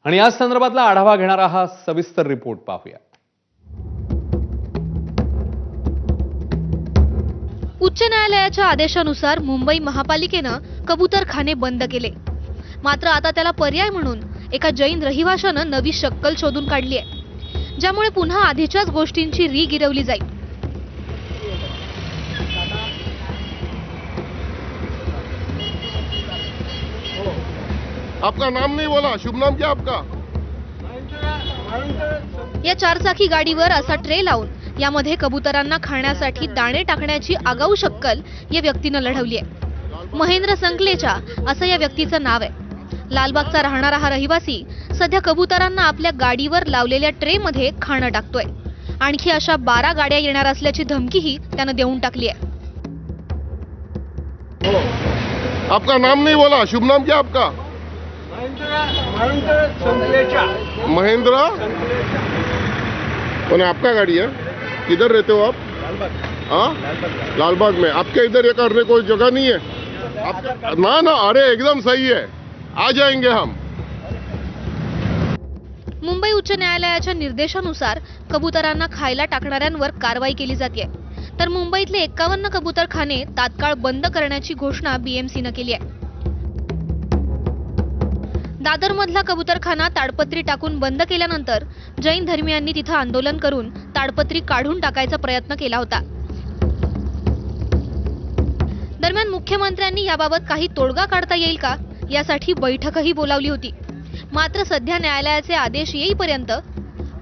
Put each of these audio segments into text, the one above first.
आणि या संदर्भातला आढावा घेणारा हा सविस्तर रिपोर्ट पाहूया। उच्च न्यायालयाच्या आदेशानुसार मुंबई महापालिकेनं कबूतरखाने बंद केले। मात्र आता त्याला पर्याय म्हणून एका जैन रहिवाशानं नवी शक्कल शोधून काढली आहे, ज्यामुळे पुन्हा आधीच्याच गोष्टींची री गिरवली जाईल। आपका नाम नहीं बोला, शुभ नाम क्या आपका? या चारचाकी गाडीवर असा ट्रे लावून यामध्ये कबुतरांना खाण्यासाठी दाणे टाकण्याची आगाऊ शक्कल या व्यक्तीनं लढवली आहे। महेंद्र संकलेचा असं या व्यक्तीचं नाव आहे। लालबागचा राहणारा हा रहिवासी सध्या कबुतरांना आपल्या गाडीवर लावलेल्या ट्रे मध्ये खाणं टाकतोय। आणखी अशा 12 गाड्या येणार असल्याची धमकीही त्यानं देऊन टाकली आहे। आपका नाम नहीं बोला, शुभ नाम क्या आपका? महेंद्र। कौन आपका गाड़ी है? किधर रहते हो आप? हाँ, लालबाग में। आपके इधर ये करने कोई जगह नहीं है आपका? ना ना, अरे एकदम सही है, आ जाएंगे हम। मुंबई उच्च न्यायालयाच्या निर्देशानुसार कबुतरांना खायला टाकणाऱ्यांवर कारवाई केली जाते, तर मुंबईतले 51 कबूतरखाने तात्काळ बंद करण्याची घोषणा बीएमसीनं केली आहे। दादरमधला कबूतरखाना ताडपत्री टाकून बंद केल्यानंतर जैन धर्मीयांनी तिथं आंदोलन करून ताडपत्री काढून टाकायचा प्रयत्न केला होता। दरम्यान मुख्यमंत्र्यांनी याबाबत काही तोडगा काढता येईल का यासाठी बैठकही बोलावली होती। मात्र सध्या न्यायालयाचे आदेश येईपर्यंत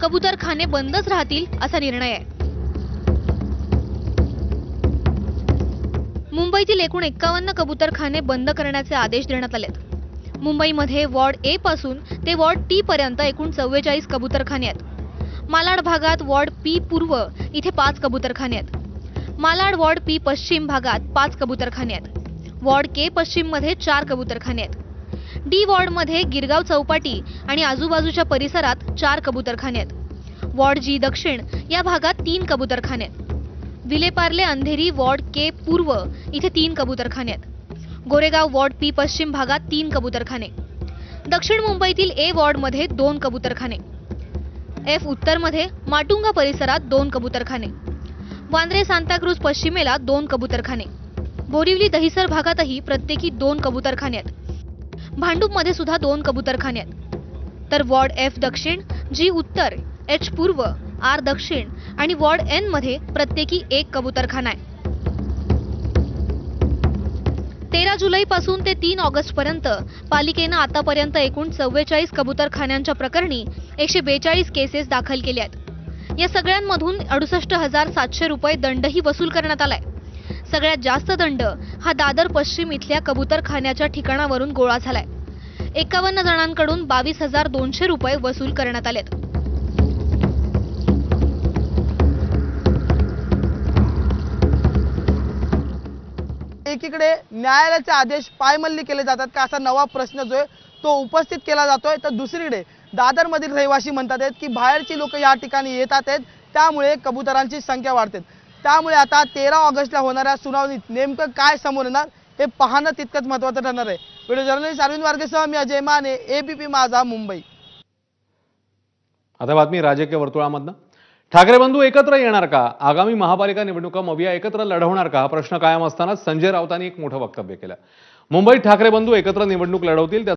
कबूतरखाने बंदच राहतील असा निर्णय आहे। मुंबईतील एकूण 51 कबूतरखाने बंद करण्याचे आदेश देण्यात आलेत। मुंबईमध्ये वॉर्ड ए पासून ते वॉर्ड टी पर्यंत एकूण 44 कबूतरखाने आहेत। मालाड भागात वॉर्ड पी पूर्व इथे 5 कबूतरखाने आहेत। मालाड वॉर्ड पी पश्चिम भागात 5 कबूतरखाने आहेत। वॉर्ड के पश्चिम मध्ये 4 कबूतरखाने आहेत। डी वॉर्ड मध्ये गिरगाव चौपाटी आणि आजूबाजूच्या परिसरात 4 कबूतरखाने आहेत। वॉर्ड जी दक्षिण या भागात 3 कबूतरखाने आहेत। विलेपार्ले अंधेरी वॉर्ड के पूर्व इथे 3 कबूतरखाने आहेत। गोरेगाव वॉर्ड पी पश्चिम भागात 3 कबूतरखाने। दक्षिण मुंबईतील ए वॉर्ड मध्ये 2 कबूतरखाने। एफ उत्तर मध्ये माटुंगा परिसरात 2 कबूतरखाने। वांद्रे सांताक्रूज पश्चिमेला 2 कबूतरखाने। बोरिवली दहिसर भागातही प्रत्येकी 2 कबूतरखाने आहेत। भांडूप मध्ये सुद्धा 2 कबूतरखाने आहेत। तर वॉर्ड एफ दक्षिण, जी उत्तर, एच पूर्व, आर दक्षिण आणि वॉर्ड एन मध्ये प्रत्येकी 1 कबूतरखाना आहे। 13 जुलै पासून ते 3 ऑगस्ट पर्यंत पालिकेनं आतापर्यंत एकूण 44 कबूतरखान्यांच्या प्रकरणी 142 केसेस दाखल केल्या आहेत। या सगळ्यांमधून 68,700 रुपये दंडही वसूल करण्यात आलाय। सगळ्यात जास्त दंड हा दादर पश्चिम इथल्या कबूतरखान्याच्या ठिकाणावरून गोळा झालाय। 51 जणांकडून 22,200 रुपये वसूल करण्यात आलेत। एकीकडे न्यायालयाचे आदेश पायमल्ली केले जातात का असा नवा प्रश्न जो आहे तो उपस्थित केला जातोय, तर दुसरीकडे दादरमधील रहिवासी म्हणतात आहेत की बाहेरची लोक या ठिकाणी येतात आहेत, त्यामुळे कबुतरांची संख्या वाढते। त्यामुळे आता 13 ऑगस्टला होणाऱ्या सुनावणीत नेमकं काय समोर येणार हे पाहणं तितकंच महत्त्वाचं ठरणार आहे। व्हिडिओ जर्नलिस्ट अरविंद वारगेसह मी अजय माने, एबीपी माझा, मुंबई। आता बातमी राजकीय वर्तुळामधनं। ठाकरे बंधू एकत्र येणार का? आगामी महापालिका निवडणुका मविया एकत्र लढवणार का? हा प्रश्न कायम असताना संजय राऊतांनी एक मोठं वक्तव्य केलं। मुंबईत ठाकरे बंधू एकत्र निवडणूक लढवतील